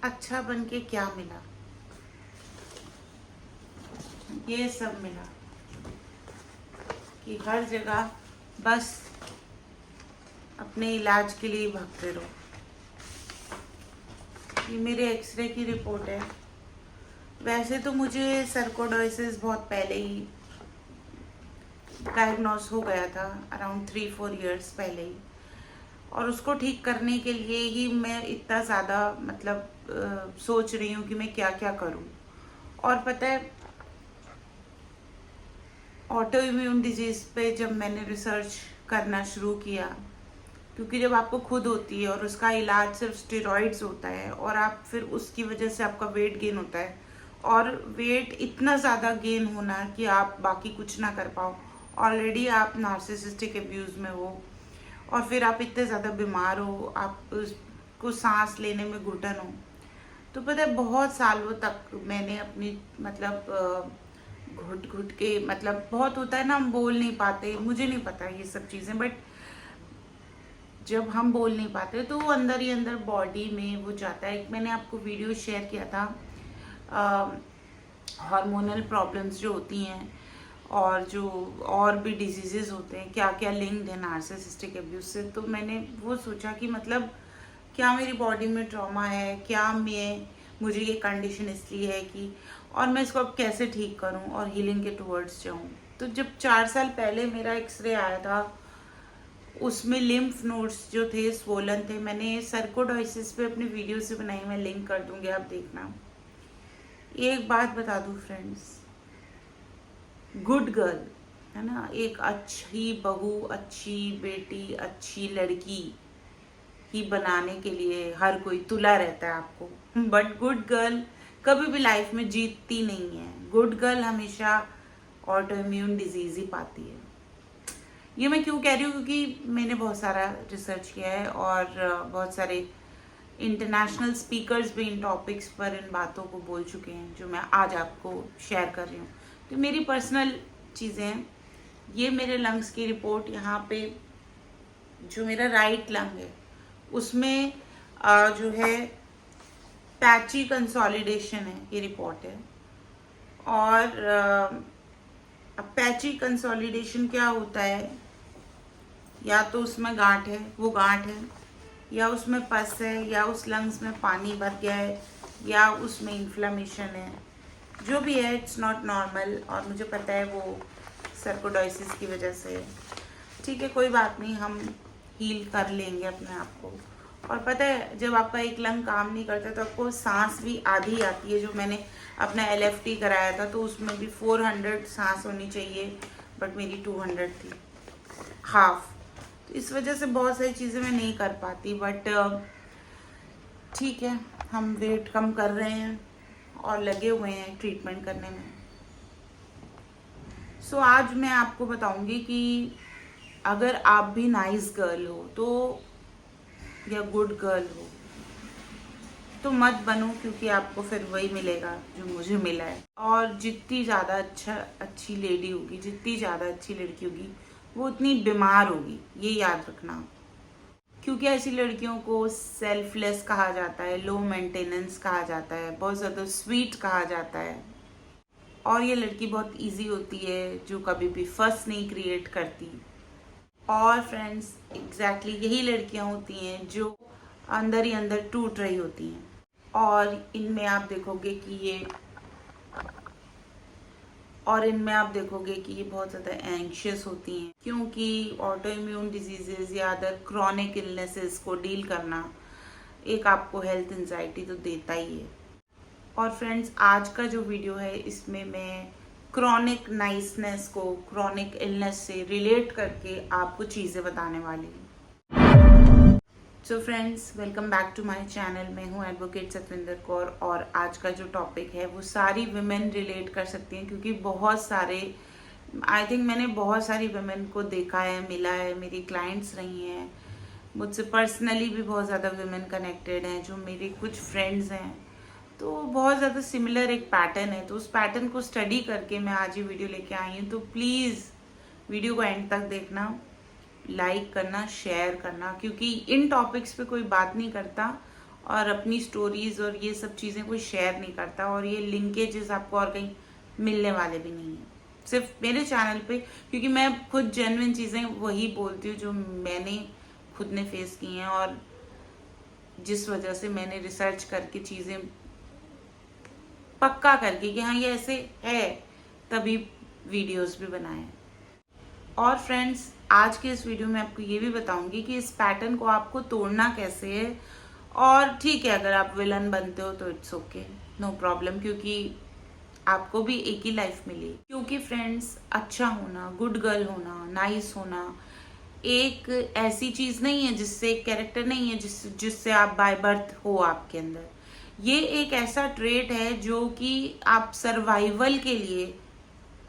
अच्छा बन के क्या मिला? ये सब मिला कि हर जगह बस अपने इलाज के लिए भागते रहो। ये मेरे एक्सरे की रिपोर्ट है। वैसे तो मुझे सर्कोडोसिस बहुत पहले ही डायग्नोस हो गया था, अराउंड 3-4 इयर्स पहले ही, और उसको ठीक करने के लिए ही मैं इतना ज़्यादा सोच रही हूँ कि मैं क्या क्या करूँ। और पता है, ऑटो इम्यून डिजीज़ पे जब मैंने रिसर्च करना शुरू किया, क्योंकि जब आपको खुद होती है और उसका इलाज सिर्फ स्टेरॉइड्स होता है और आप फिर उसकी वजह से आपका वेट गेन होता है, और वेट इतना ज़्यादा गेन होना कि आप बाकी कुछ ना कर पाओ, ऑलरेडी आप नार्सिसिस्टिक अब्यूज़ में हो और फिर आप इतने ज़्यादा बीमार हो, आपको सांस लेने में घुटन हो। तो पता है, बहुत सालों तक मैंने अपनी घुट घुट के, बहुत होता है ना, हम बोल नहीं पाते, मुझे नहीं पता ये सब चीज़ें, बट जब हम बोल नहीं पाते तो वो अंदर ही अंदर बॉडी में वो जाता है। मैंने आपको वीडियो शेयर किया था हार्मोनल प्रॉब्लम्स जो होती हैं और जो और भी डिजीजेस होते हैं, क्या क्या लिंक्ड है नार्सिसिस्टिक अब्यूज से। तो मैंने वो सोचा कि क्या मेरी बॉडी में ट्रॉमा है, क्या मुझे ये कंडीशन इसलिए है कि, और मैं इसको अब कैसे ठीक करूं और हीलिंग के टूवर्ड्स जाऊं। तो जब 4 साल पहले मेरा एक्सरे आया था, उसमें लिम्फ नोड्स जो थे स्वोलन थे। मैंने सर्कोडोसिस पे अपनी वीडियो से बनाई, मैं लिंक कर दूंगी, आप देखना। एक बात बता दूं फ्रेंड्स, गुड गर्ल है ना, एक अच्छी बहू, अच्छी बेटी, अच्छी लड़की ही बनाने के लिए हर कोई तुला रहता है आपको, बट गुड गर्ल कभी भी लाइफ में जीतती नहीं है। गुड गर्ल हमेशा ऑटो इम्यून डिजीज ही पाती है। ये मैं क्यों कह रही हूँ, क्योंकि मैंने बहुत सारा रिसर्च किया है और बहुत सारे इंटरनेशनल स्पीकर्स भी इन टॉपिक्स पर इन बातों को बोल चुके हैं जो मैं आज आपको शेयर कर रही हूँ। तो मेरी पर्सनल चीज़ें हैं। ये मेरे लंग्स की रिपोर्ट, यहाँ पे जो मेरा राइट लंग है उसमें जो है पैची कंसोलिडेशन है, ये रिपोर्ट है। और अब पैची कंसोलिडेशन क्या होता है, या तो उसमें गांठ है, वो गांठ है, या उसमें पस है, या उस लंग्स में पानी भर गया है, या उसमें इन्फ्लेमेशन है। जो भी है, इट्स नॉट नॉर्मल, और मुझे पता है वो सर्कोडोसिस की वजह से है। ठीक है, कोई बात नहीं, हम हील कर लेंगे अपने आप को। और पता है, जब आपका एक लंग काम नहीं करता तो आपको सांस भी आधी आती है। जो मैंने अपना LFT कराया था तो उसमें भी 400 सांस होनी चाहिए, बट मेरी 200 थी, हाफ। तो इस वजह से बहुत सारी चीज़ें मैं नहीं कर पाती, बट ठीक है, हम वेट कम कर रहे हैं और लगे हुए हैं ट्रीटमेंट करने में। सो आज मैं आपको बताऊंगी कि अगर आप भी नाइस गर्ल हो तो, या गुड गर्ल हो, तो मत बनो, क्योंकि आपको फिर वही मिलेगा जो मुझे मिला है। और जितनी ज़्यादा अच्छी लेडी होगी, जितनी ज़्यादा अच्छी लड़की होगी, वो उतनी बीमार होगी, ये याद रखना। क्योंकि ऐसी लड़कियों को सेल्फलेस कहा जाता है, लो मेंटेनेंस कहा जाता है, बहुत ज़्यादा स्वीट कहा जाता है। और ये लड़की बहुत इजी होती है, जो कभी भी फस नहीं क्रिएट करती। और फ्रेंड्स, एग्जैक्टली यही लड़कियां होती हैं जो अंदर ही अंदर टूट रही होती हैं। और इनमें आप देखोगे कि ये बहुत ज़्यादा एंग्शियस होती हैं, क्योंकि ऑटो इम्यून डिजीजेस या अदर क्रॉनिक इलनेसेस को डील करना एक आपको हेल्थ एंजाइटी तो देता ही है। और फ्रेंड्स, आज का जो वीडियो है इसमें मैं क्रॉनिक नाइसनेस को क्रॉनिक इलनेस से रिलेट करके आपको चीज़ें बताने वाली हूँ। So friends, welcome back to my channel. मैं हूँ एडवोकेट सतविंदर कौर, और आज का जो टॉपिक है वो सारी विमेन रिलेट कर सकती हैं, क्योंकि आई थिंक मैंने बहुत सारी विमेन को देखा है, मिला है, मेरी क्लाइंट्स रही हैं, मुझसे पर्सनली भी बहुत ज़्यादा विमेन कनेक्टेड हैं, जो मेरे कुछ फ्रेंड्स हैं। तो बहुत ज़्यादा सिमिलर एक पैटर्न है, तो उस पैटर्न को स्टडी करके मैं आज ये वीडियो लेके आई हूँ। तो प्लीज़ वीडियो को एंड तक देखना, लाइक करना, शेयर करना, क्योंकि इन टॉपिक्स पे कोई बात नहीं करता और अपनी स्टोरीज और ये सब चीज़ें कोई शेयर नहीं करता, और ये लिंकेजेस आपको और कहीं मिलने वाले भी नहीं है, सिर्फ मेरे चैनल पे, क्योंकि मैं खुद जेन्युइन चीज़ें वही बोलती हूँ जो मैंने खुद ने फेस की हैं, और जिस वजह से मैंने रिसर्च करके चीज़ें पक्का करके कि हाँ ये ऐसे है, तभी वीडियोस भी बनाए हैं। और फ्रेंड्स, आज के इस वीडियो में आपको ये भी बताऊंगी कि इस पैटर्न को आपको तोड़ना कैसे है। और ठीक है, अगर आप विलन बनते हो तो इट्स ओके, नो प्रॉब्लम, क्योंकि आपको भी एक ही लाइफ मिली। क्योंकि फ्रेंड्स, अच्छा होना, गुड गर्ल होना, नाइस होना एक ऐसी चीज नहीं है, जिससे एक कैरेक्टर नहीं है जिससे आप बाय बर्थ हो आपके अंदर। ये एक ऐसा ट्रेट है जो कि आप सर्वाइवल के लिए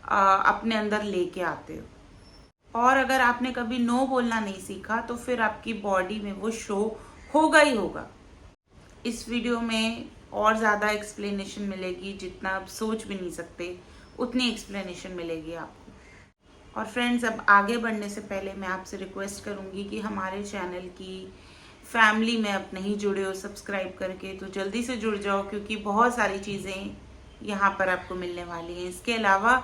अपने अंदर लेके आते हो। और अगर आपने कभी नो बोलना नहीं सीखा तो फिर आपकी बॉडी में वो शो होगा ही होगा। इस वीडियो में और ज़्यादा एक्सप्लेनेशन मिलेगी, जितना आप सोच भी नहीं सकते उतनी एक्सप्लेनेशन मिलेगी आपको। और फ्रेंड्स, अब आगे बढ़ने से पहले मैं आपसे रिक्वेस्ट करूंगी कि हमारे चैनल की फैमिली में आप नहीं जुड़े हो सब्सक्राइब करके, तो जल्दी से जुड़ जाओ, क्योंकि बहुत सारी चीज़ें यहाँ पर आपको मिलने वाली हैं। इसके अलावा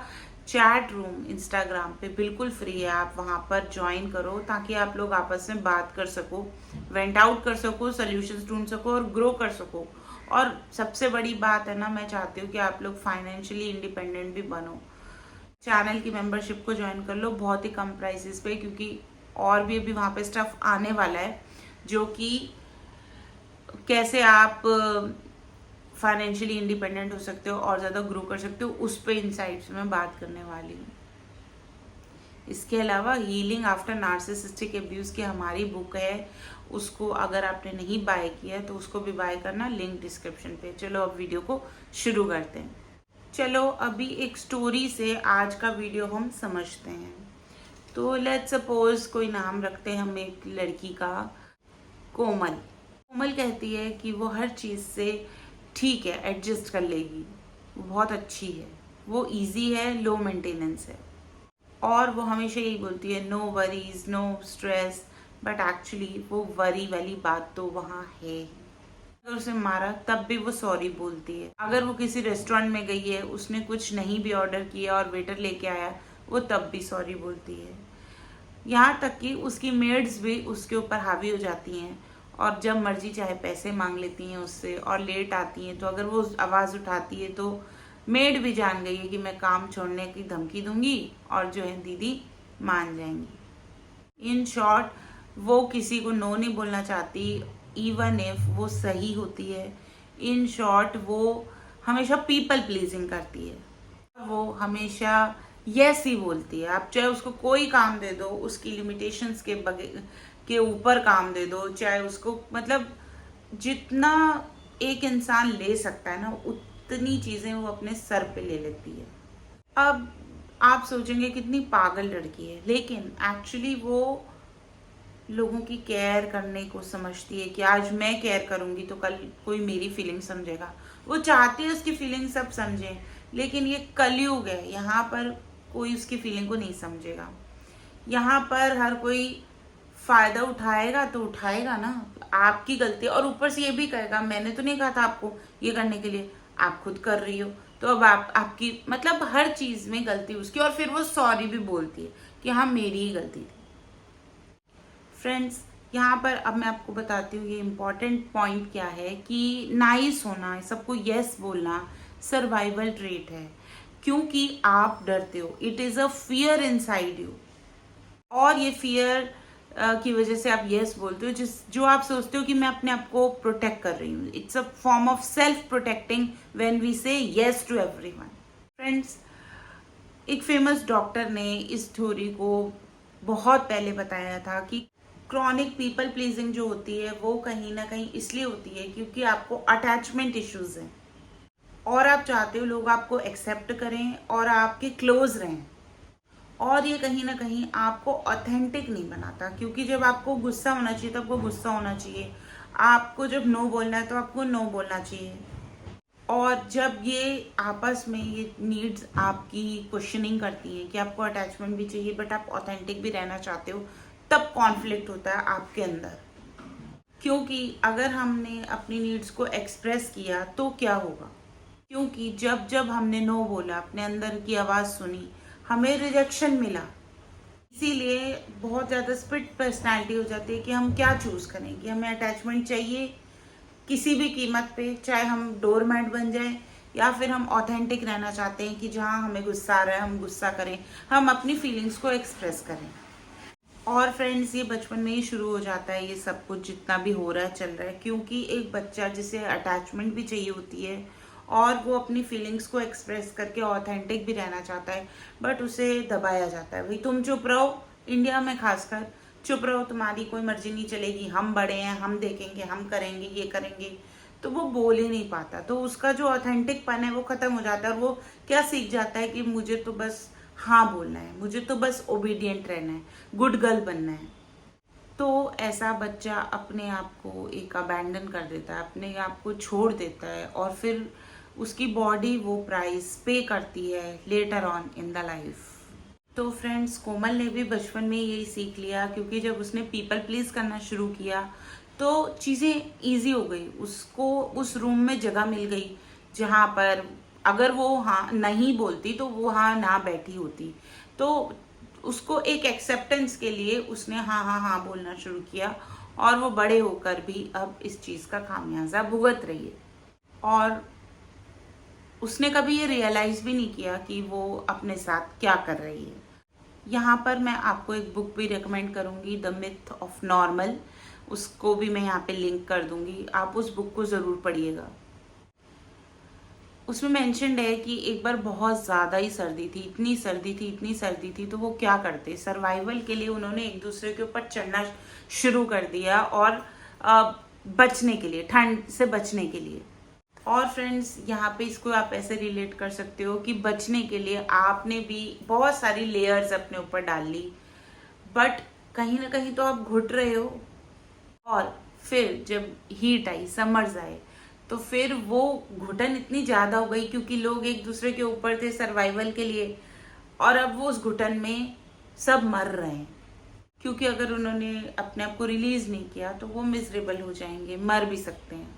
चैट रूम इंस्टाग्राम पे बिल्कुल फ्री है, आप वहाँ पर ज्वाइन करो ताकि आप लोग आपस में बात कर सको, वेंट आउट कर सको, सोल्यूशंस ढूंढ सको और ग्रो कर सको। और सबसे बड़ी बात है ना, मैं चाहती हूँ कि आप लोग फाइनेंशियली इंडिपेंडेंट भी बनो। चैनल की मेंबरशिप को ज्वाइन कर लो बहुत ही कम प्राइसेस पे, क्योंकि और भी अभी वहाँ पे स्टफ आने वाला है जो कि कैसे आप फाइनेंशियली इंडिपेंडेंट हो सकते हो और ज़्यादा ग्रो कर सकते हो, उस पर इनसाइट्स में बात करने वाली हूँ। इसके अलावा हीलिंग आफ्टर नार्सिसिस्टिक एब्यूज़ की हमारी बुक है, उसको अगर आपने नहीं बाय किया तो उसको भी बाय करना, लिंक डिस्क्रिप्शन पे। चलो अब वीडियो को शुरू करते हैं। चलो अभी एक स्टोरी से आज का वीडियो हम समझते हैं। तो लेट्स सपोज कोई नाम रखते हैं हम एक लड़की का, कोमल। कोमल कहती है कि वो हर चीज़ से ठीक है, एडजस्ट कर लेगी, वो बहुत अच्छी है, वो इजी है, लो मेंटेनेंस है, और वो हमेशा यही बोलती है no worries, no stress. But actually वो वरी वाली बात तो वहाँ है। अगर उसे मारा तब भी वो सॉरी बोलती है। अगर वो किसी रेस्टोरेंट में गई है, उसने कुछ नहीं भी ऑर्डर किया और वेटर लेके आया, वो तब भी सॉरी बोलती है। यहाँ तक कि उसकी मेड्स भी उसके ऊपर हावी हो जाती हैं और जब मर्जी चाहे पैसे मांग लेती हैं उससे, और लेट आती हैं तो अगर वो आवाज़ उठाती है तो मेड भी जान गई है कि मैं काम छोड़ने की धमकी दूंगी और जो है दीदी मान जाएंगी। इन शॉर्ट, वो किसी को नो नहीं बोलना चाहती, इवन इफ वो सही होती है। इन शॉर्ट, वो हमेशा पीपल प्लीजिंग करती है, वो हमेशा यस ही बोलती है। आप चाहे उसको कोई काम दे दो, उसकी लिमिटेशंस के ऊपर काम दे दो, चाहे उसको मतलब जितना एक इंसान ले सकता है ना, उतनी चीजें वो अपने सर पे ले लेती है। अब आप सोचेंगे कितनी पागल लड़की है, लेकिन एक्चुअली वो लोगों की केयर करने को समझती है कि आज मैं केयर करूंगी तो कल कोई मेरी फीलिंग समझेगा। वो चाहती है उसकी फीलिंग सब समझें, लेकिन ये कलयुग है, यहाँ पर कोई उसकी फीलिंग को नहीं समझेगा। यहाँ पर हर कोई फायदा उठाएगा तो उठाएगा ना, आपकी गलती, और ऊपर से ये भी कहेगा मैंने तो नहीं कहा था आपको ये करने के लिए, आप खुद कर रही हो, तो अब आपकी मतलब हर चीज में गलती उसकी। और फिर वो सॉरी भी बोलती है कि हाँ मेरी ही गलती थी। फ्रेंड्स, यहाँ पर अब मैं आपको बताती हूँ ये इम्पोर्टेंट पॉइंट क्या है कि नाइस होना, सबको यस बोलना सर्वाइवल ट्रेट है, क्योंकि आप डरते हो। It is a fear inside you, और ये फियर की वजह से आप यस बोलते हो, जो आप सोचते हो कि मैं अपने आप को प्रोटेक्ट कर रही हूँ। It's a form of self protecting when we say yes to everyone. Friends, एक फेमस डॉक्टर ने इस थ्योरी को बहुत पहले बताया था कि क्रॉनिक पीपल प्लीजिंग जो होती है वो कहीं ना कहीं इसलिए होती है क्योंकि आपको अटैचमेंट इश्यूज हैं, और आप चाहते हो लोग आपको एक्सेप्ट करें और आपके क्लोज रहें, और ये कहीं ना कहीं आपको ऑथेंटिक नहीं बनाता। क्योंकि जब आपको गुस्सा होना चाहिए तो आपको गुस्सा होना चाहिए, आपको जब नो बोलना है तो आपको नो बोलना चाहिए, और जब ये आपस में ये नीड्स आपकी क्वेश्चनिंग करती हैं कि आपको अटैचमेंट भी चाहिए बट आप ऑथेंटिक भी रहना चाहते हो, तब कॉन्फ्लिक्ट होता है आपके अंदर। क्योंकि अगर हमने अपनी नीड्स को एक्सप्रेस किया तो क्या होगा, क्योंकि जब जब हमने नो बोला, अपने अंदर की आवाज़ सुनी, हमें रिजेक्शन मिला। इसीलिए बहुत ज़्यादा स्प्लिट पर्सनैलिटी हो जाती है कि हम क्या चूज़ करें, कि हमें अटैचमेंट चाहिए किसी भी कीमत पे, चाहे हम डोरमैट बन जाए, या फिर हम ऑथेंटिक रहना चाहते हैं कि जहाँ हमें गुस्सा आ रहा है हम गुस्सा करें, हम अपनी फीलिंग्स को एक्सप्रेस करें। और फ्रेंड्स, ये बचपन में ही शुरू हो जाता है, ये सब कुछ जितना भी हो रहा है चल रहा है, क्योंकि एक बच्चा जिसे अटैचमेंट भी चाहिए होती है और वो अपनी फीलिंग्स को एक्सप्रेस करके ऑथेंटिक भी रहना चाहता है, बट उसे दबाया जाता है, भाई तुम चुप रहो, इंडिया में खासकर चुप रहो, तुम्हारी कोई मर्जी नहीं चलेगी, हम बड़े हैं, हम देखेंगे, हम करेंगे, ये करेंगे। तो वो बोल ही नहीं पाता, तो उसका जो ऑथेंटिक पन है वो खत्म हो जाता है, और वो क्या सीख जाता है कि मुझे तो बस हाँ बोलना है, मुझे तो बस ओबीडियंट रहना है, गुड गर्ल बनना है। तो ऐसा बच्चा अपने आप को एक अबैंडन कर देता है, अपने आप को छोड़ देता है, और फिर उसकी बॉडी वो प्राइस पे करती है later on in the life. तो फ्रेंड्स, कोमल ने भी बचपन में यही सीख लिया, क्योंकि जब उसने पीपल प्लीज करना शुरू किया तो चीज़ें ईजी हो गई, उसको उस रूम में जगह मिल गई जहाँ पर अगर वो हाँ नहीं बोलती तो वो हाँ ना बैठी होती। तो उसको एक एक्सेप्टेंस के लिए उसने हाँ हाँ हाँ बोलना शुरू किया, और वो बड़े होकर भी अब इस चीज़ का खामियाजा भुगत रही है। और उसने कभी ये रियलाइज भी नहीं किया कि वो अपने साथ क्या कर रही है। यहाँ पर मैं आपको एक बुक भी रिकमेंड करूँगी, द मिथ ऑफ नॉर्मल, उसको भी मैं यहाँ पे लिंक कर दूँगी, आप उस बुक को ज़रूर पढ़िएगा। उसमें मेंशन्ड है कि एक बार बहुत ज़्यादा ही सर्दी थी, इतनी सर्दी थी, इतनी सर्दी थी, तो वो क्या करते, सर्वाइवल के लिए उन्होंने एक दूसरे के ऊपर चढ़ना शुरू कर दिया, और बचने के लिए, ठंड से बचने के लिए। और फ्रेंड्स, यहाँ पे इसको आप ऐसे रिलेट कर सकते हो कि बचने के लिए आपने भी बहुत सारी लेयर्स अपने ऊपर डाल ली, बट कहीं ना कहीं तो आप घुट रहे हो, और फिर जब हीट आई, समर्स आए, तो फिर वो घुटन इतनी ज़्यादा हो गई क्योंकि लोग एक दूसरे के ऊपर थे सर्वाइवल के लिए, और अब वो उस घुटन में सब मर रहे हैं, क्योंकि अगर उन्होंने अपने आप को रिलीज़ नहीं किया तो वो मिजरेबल हो जाएंगे, मर भी सकते हैं।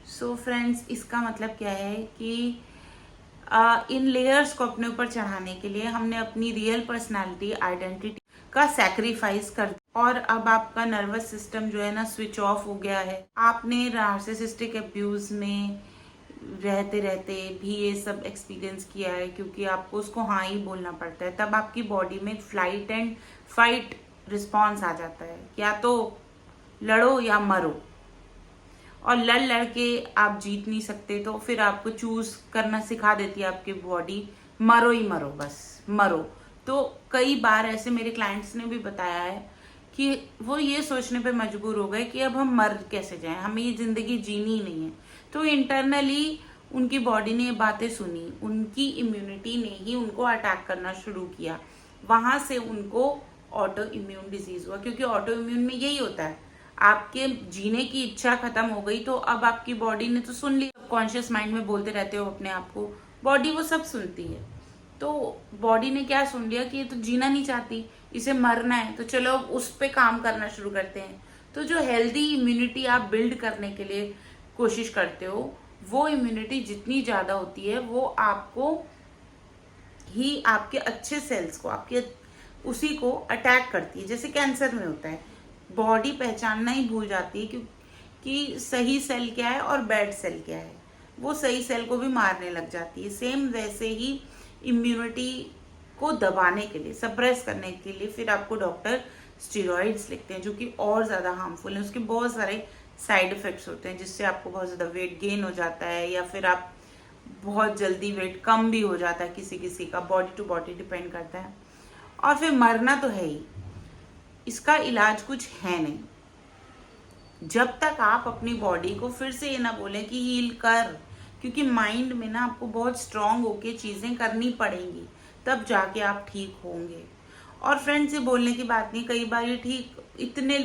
सो फ्रेंड्स, इसका मतलब क्या है कि इन लेयर्स को अपने ऊपर चढ़ाने के लिए हमने अपनी रियल पर्सनालिटी, आइडेंटिटी का सैक्रिफाइस कर दिया, और अब आपका नर्वस सिस्टम जो है ना स्विच ऑफ हो गया है। आपने नार्सिसिस्टिक अब्यूज में रहते रहते भी ये सब एक्सपीरियंस किया है, क्योंकि आपको उसको हाँ ही बोलना पड़ता है, तब आपकी बॉडी में फ्लाइट एंड फाइट रिस्पॉन्स आ जाता है, या तो लड़ो या मरो, और लड़ लड़ के आप जीत नहीं सकते, तो फिर आपको चूज करना सिखा देती है आपकी बॉडी, मरो ही मरो, बस मरो। तो कई बार ऐसे मेरे क्लाइंट्स ने भी बताया है कि वो ये सोचने पे मजबूर हो गए कि अब हम मर कैसे जाएं, हमें ये जिंदगी जीनी ही नहीं है। तो इंटरनली उनकी बॉडी ने ये बातें सुनी, उनकी इम्यूनिटी ने ही उनको अटैक करना शुरू किया, वहां से उनको ऑटो इम्यून डिजीज हुआ, क्योंकि ऑटो इम्यून में यही होता है, आपके जीने की इच्छा खत्म हो गई, तो अब आपकी बॉडी ने तो सुन लिया, कॉन्शियस माइंड में बोलते रहते हो अपने आप को, बॉडी वो सब सुनती है। तो बॉडी ने क्या सुन लिया कि ये तो जीना नहीं चाहती, इसे मरना है, तो चलो उस पे काम करना शुरू करते हैं। तो जो हेल्दी इम्यूनिटी आप बिल्ड करने के लिए कोशिश करते हो, वो इम्यूनिटी जितनी ज्यादा होती है वो आपको ही, आपके अच्छे सेल्स को, आपके उसी को अटैक करती है, जैसे कैंसर में होता है, बॉडी पहचानना ही भूल जाती है कि सही सेल क्या है और बैड सेल क्या है, वो सही सेल को भी मारने लग जाती है। सेम वैसे ही इम्यूनिटी को दबाने के लिए, सप्रेस करने के लिए फिर आपको डॉक्टर स्टेरॉइड्स लिखते हैं, जो कि और ज़्यादा हार्मफुल है, उसके बहुत सारे साइड इफेक्ट्स होते हैं, जिससे आपको बहुत ज़्यादा वेट गेन हो जाता है, या फिर आप बहुत जल्दी वेट कम भी हो जाता है, किसी किसी का बॉडी टू बॉडी डिपेंड करता है, और फिर मरना तो है ही। इसका इलाज कुछ है नहीं जब तक आप अपनी बॉडी को फिर से ये ना बोलें कि हील कर, क्योंकि माइंड में ना आपको बहुत स्ट्रांग होके चीज़ें करनी पड़ेंगी, तब जाके आप ठीक होंगे। और फ्रेंड्स, ये बोलने की बात नहीं, कई बार ये ठीक इतने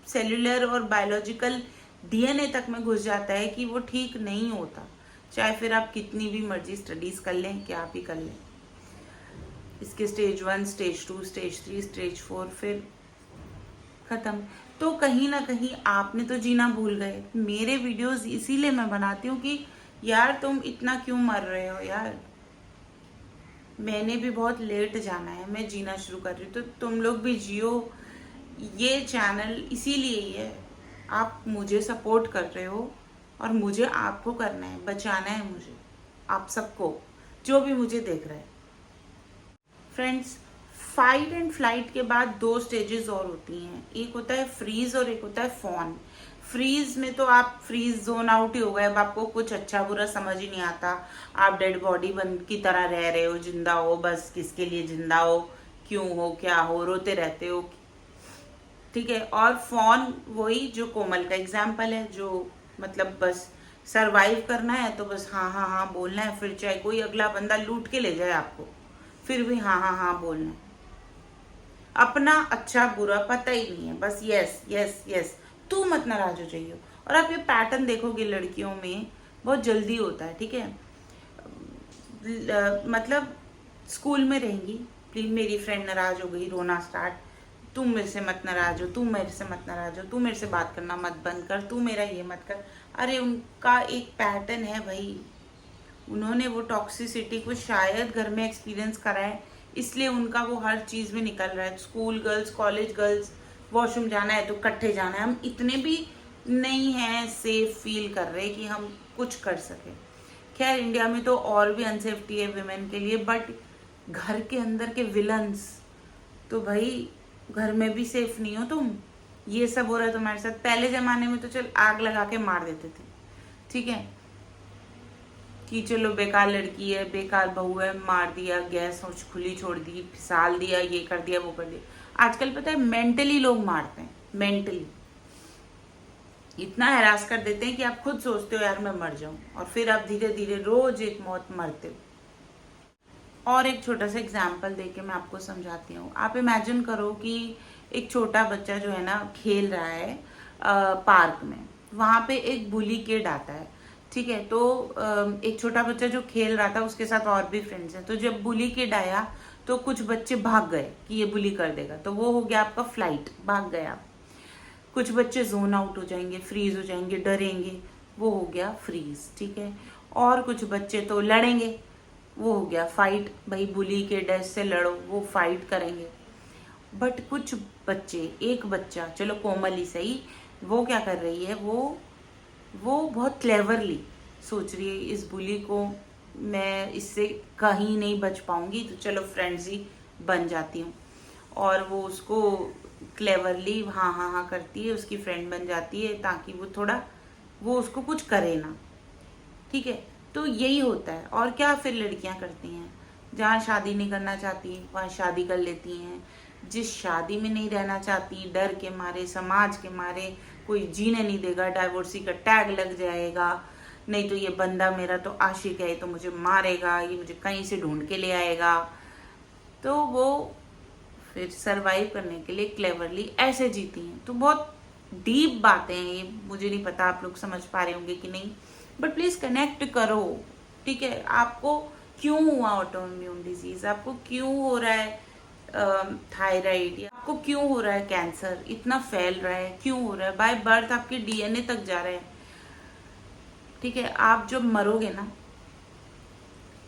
सेल्यूलर और बायोलॉजिकल डीएनए तक में घुस जाता है कि वो ठीक नहीं होता, चाहे फिर आप कितनी भी मर्जी स्टडीज कर लें, क्या आप ही कर लें। इसके स्टेज 1, स्टेज 2, स्टेज 3, स्टेज 4, फिर खत्म। तो कहीं ना कहीं आपने तो जीना भूल गए। मेरे वीडियोस इसीलिए मैं बनाती हूँ कि यार तुम इतना क्यों मर रहे हो यार, मैंने भी बहुत लेट जाना है, मैं जीना शुरू कर रही हूँ, तो तुम लोग भी जियो। ये चैनल इसीलिए ही है, आप मुझे सपोर्ट कर रहे हो और मुझे आपको करना है, बचाना है मुझे, आप सबको जो भी मुझे देख रहा है। फ्रेंड्स, फाइट एंड फ्लाइट के बाद दो स्टेजेस और होती हैं, एक होता है फ्रीज और एक होता है फॉन। फ्रीज में तो आप फ्रीज जोन आउट ही हो गए, अब आपको कुछ अच्छा बुरा समझ ही नहीं आता, आप डेड बॉडी बन की तरह रह रहे हो, जिंदा हो बस किसके लिए जिंदा हो, क्यों हो, क्या हो, रोते रहते हो, ठीक है। और फॉन वही जो कोमल का एग्जाम्पल है, जो मतलब बस सरवाइव करना है तो बस हाँ हाँ हाँ बोलना है, फिर चाहे कोई अगला बंदा लूट के ले जाए आपको, फिर भी हाँ हाँ हाँ बोलना है। अपना अच्छा बुरा पता ही नहीं है, बस यस यस यस, तू मत नाराज हो जाइए। और आप ये पैटर्न देखोगे लड़कियों में बहुत जल्दी होता है, ठीक है। मतलब स्कूल में रहेंगी, प्लीज मेरी फ्रेंड नाराज हो गई, रोना स्टार्ट, तुम मेरे से मत नाराज हो, तू मेरे से मत नाराज हो, तू मेरे से बात करना मत बंद कर, तू मेरा ये मत कर। अरे उनका एक पैटर्न है भाई, उन्होंने वो टॉक्सिसिटी को शायद घर में एक्सपीरियंस करा है, इसलिए उनका वो हर चीज़ में निकल रहा है। School girls, college girls, washroom जाना है तो इकट्ठे जाना है। हम इतने भी नहीं हैं सेफ फील कर रहे कि हम कुछ कर सकें। खैर इंडिया में तो और भी अनसेफ्टी है विमेन के लिए, बट घर के अंदर के विलन्स तो भाई घर में भी सेफ नहीं हो तुम। ये सब हो रहा है तुम्हारे साथ। पहले जमाने में तो चल आग लगा के मार देते थे, ठीक है, कि चलो बेकार लड़की है, बेकार बहू है, मार दिया, गैस खुली छोड़ दी, फिसाल दिया, ये कर दिया, वो कर दिया। आजकल पता है मेंटली लोग मारते हैं, मेंटली इतना हैरास कर देते हैं कि आप खुद सोचते हो यार मैं मर जाऊं, और फिर आप धीरे धीरे रोज एक मौत मरते हो। और एक छोटा सा एग्जाम्पल देके मैं आपको समझाती हूँ। आप इमेजिन करो कि एक छोटा बच्चा जो है ना खेल रहा है पार्क में, वहां पे एक बुली किड आता है, ठीक है। तो एक छोटा बच्चा जो खेल रहा था उसके साथ और भी फ्रेंड्स हैं, तो जब बुली किड आया तो कुछ बच्चे भाग गए कि ये बुली कर देगा, तो वो हो गया आपका फ्लाइट, भाग गया। कुछ बच्चे जोन आउट हो जाएंगे, फ्रीज हो जाएंगे, डरेंगे, वो हो गया फ्रीज, ठीक है। और कुछ बच्चे तो लड़ेंगे, वो हो गया फाइट, भाई बुली के डर से लड़ो, वो फाइट करेंगे। बट कुछ बच्चे, एक बच्चा, चलो कोमल ही सही, वो क्या कर रही है, वो बहुत क्लेवरली सोच रही है इस बुली को मैं इससे कहीं नहीं बच पाऊंगी, तो चलो फ्रेंड्स ही बन जाती हूँ। और वो उसको क्लेवरली हाँ हाँ हाँ करती है, उसकी फ्रेंड बन जाती है ताकि वो उसको कुछ करे ना, ठीक है। तो यही होता है। और क्या फिर लड़कियां करती हैं, जहाँ शादी नहीं करना चाहती वहाँ शादी कर लेती हैं, जिस शादी में नहीं रहना चाहती डर के मारे, समाज के मारे, कोई जीने नहीं देगा, डाइवोर्सी का टैग लग जाएगा, नहीं तो ये बंदा मेरा तो आशिक है, तो मुझे मारेगा, ये मुझे कहीं से ढूंढ के ले आएगा, तो वो फिर सरवाइव करने के लिए क्लेवरली ऐसे जीती हैं। तो बहुत डीप बातें हैं ये, मुझे नहीं पता आप लोग समझ पा रहे होंगे कि नहीं, बट प्लीज कनेक्ट करो, ठीक है। आपको क्यों हुआ ऑटो इम्यून डिजीज, आपको क्यों हो रहा है थायराइड, या आपको क्यों हो रहा है कैंसर, इतना फैल रहा है, क्यों हो रहा है, बाय बर्थ आपके डीएनए तक जा रहा है, ठीक है। आप जब मरोगे ना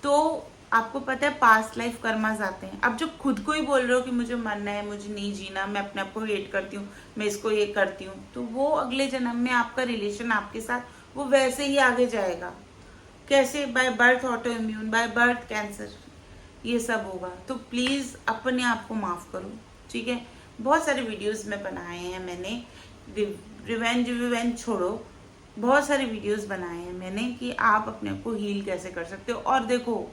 तो आपको पता है पास्ट लाइफ कर्मास आते हैं। अब जब खुद को ही बोल रहे हो कि मुझे मरना है, मुझे नहीं जीना, मैं अपने आप को हेट करती हूँ, मैं इसको ये करती हूँ, तो वो अगले जन्म में आपका रिलेशन आपके साथ वो वैसे ही आगे जाएगा। कैसे, by birth auto immune, by birth cancer, ये सब होगा। तो प्लीज अपने आप को माफ करो, ठीक है। बहुत सारे वीडियोस में बनाए हैं मैंने, रिवेंज छोड़ो, बहुत सारे वीडियोस बनाए हैं मैंने कि आप अपने आप को हील कैसे कर सकते हो। और देखो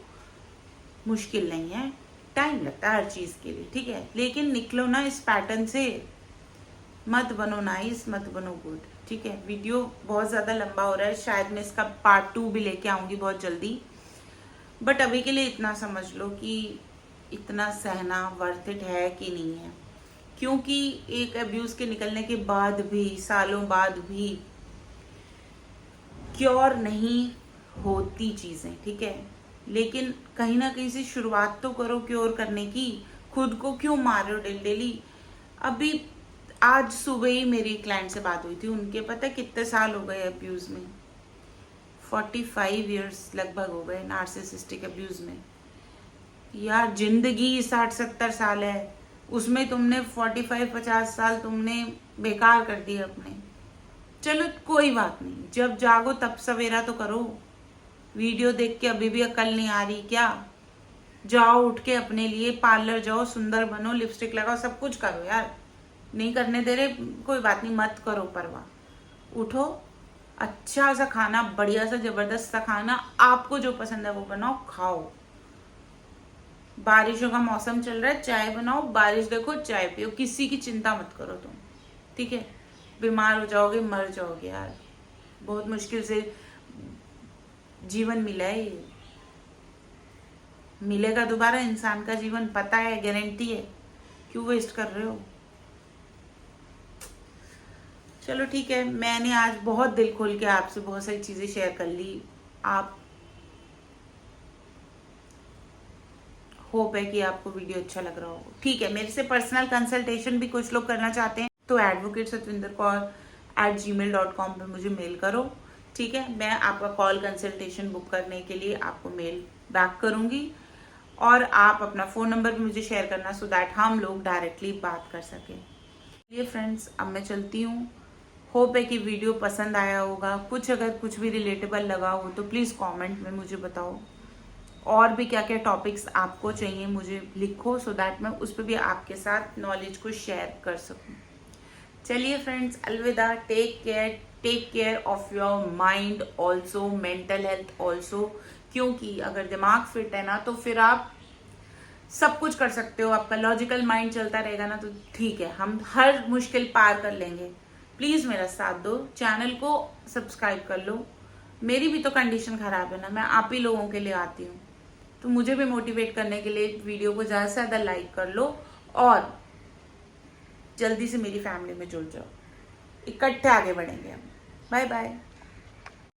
मुश्किल नहीं है, टाइम लगता है हर चीज के लिए, ठीक है, लेकिन निकलो ना इस पैटर्न से, मत बनो नाइस, मत बनो गुड, ठीक है। वीडियो बहुत ज्यादा लंबा हो रहा है, शायद मैं इसका पार्ट 2 भी लेके आऊंगी बहुत जल्दी, बट अभी के लिए इतना समझ लो कि इतना सहना वर्थ इट है कि नहीं है, क्योंकि एक अब्यूज के निकलने के बाद भी, सालों बाद भी क्योर नहीं होती चीजें, ठीक है। लेकिन कहीं ना कहीं से शुरुआत तो करो क्योर करने की। खुद को क्यों मार रहे हो डेली डेली। अभी आज सुबह ही मेरी क्लाइंट से बात हुई थी, उनके पता कितने साल हो गए अब्यूज में, 45 इयर्स लगभग हो गए नार्सिसिस्टिक अब्यूज में। यार जिंदगी 60-70 साल है, उसमें तुमने 45-50 साल तुमने बेकार कर दिए अपने। चलो कोई बात नहीं, जब जागो तब सवेरा तो करो। वीडियो देख के अभी भी अकल नहीं आ रही क्या? जाओ उठ के अपने लिए पार्लर जाओ, सुंदर बनो, लिपस्टिक लगाओ, सब कुछ करो यार। नहीं करने दे रहे कोई बात नहीं, मत करो परवाह। उठो, अच्छा सा खाना, बढ़िया सा जबरदस्त सा खाना, आपको जो पसंद है वो बनाओ, खाओ। बारिशों का मौसम चल रहा है, चाय बनाओ, बारिश देखो, चाय पियो, किसी की चिंता मत करो तुम, ठीक है? बीमार हो जाओगे, मर जाओगे यार। बहुत मुश्किल से जीवन मिला है ये, मिलेगा दोबारा इंसान का जीवन, पता है, गारंटी है, क्यों वेस्ट कर रहे हो? चलो ठीक है, मैंने आज बहुत दिल खोल के आपसे बहुत सारी चीजें शेयर कर ली। आप होप है कि आपको वीडियो अच्छा लग रहा हो। ठीक है, मेरे से पर्सनल कंसल्टेशन भी कुछ लोग करना चाहते हैं तो advocate.satvinderkaur@gmail.com पे मुझे मेल करो, ठीक है? मैं आपका कॉल कंसल्टेशन बुक करने के लिए आपको मेल बैक करूंगी, और आप अपना फ़ोन नंबर भी मुझे शेयर करना सो दैट हम लोग डायरेक्टली बात कर सकें। चलिए फ्रेंड्स, अब मैं चलती हूँ। होप है कि वीडियो पसंद आया होगा। अगर कुछ भी रिलेटेबल लगा हो तो प्लीज़ कमेंट में मुझे बताओ, और भी क्या क्या टॉपिक्स आपको चाहिए मुझे लिखो, सो दैट मैं उस पर भी आपके साथ नॉलेज को शेयर कर सकूं। चलिए फ्रेंड्स, अलविदा, take care of your mind also, mental health also, क्योंकि अगर दिमाग फिट है ना तो फिर आप सब कुछ कर सकते हो। आपका लॉजिकल माइंड चलता रहेगा ना तो ठीक है, हम हर मुश्किल पार कर लेंगे। प्लीज़ मेरा साथ दो, चैनल को सब्सक्राइब कर लो। मेरी भी तो कंडीशन खराब है ना, मैं आप ही लोगों के लिए आती हूँ, तो मुझे भी मोटिवेट करने के लिए वीडियो को ज़्यादा से ज़्यादा लाइक कर लो, और जल्दी से मेरी फैमिली में जुड़ जाओ। इकट्ठे आगे बढ़ेंगे हम। Bye bye.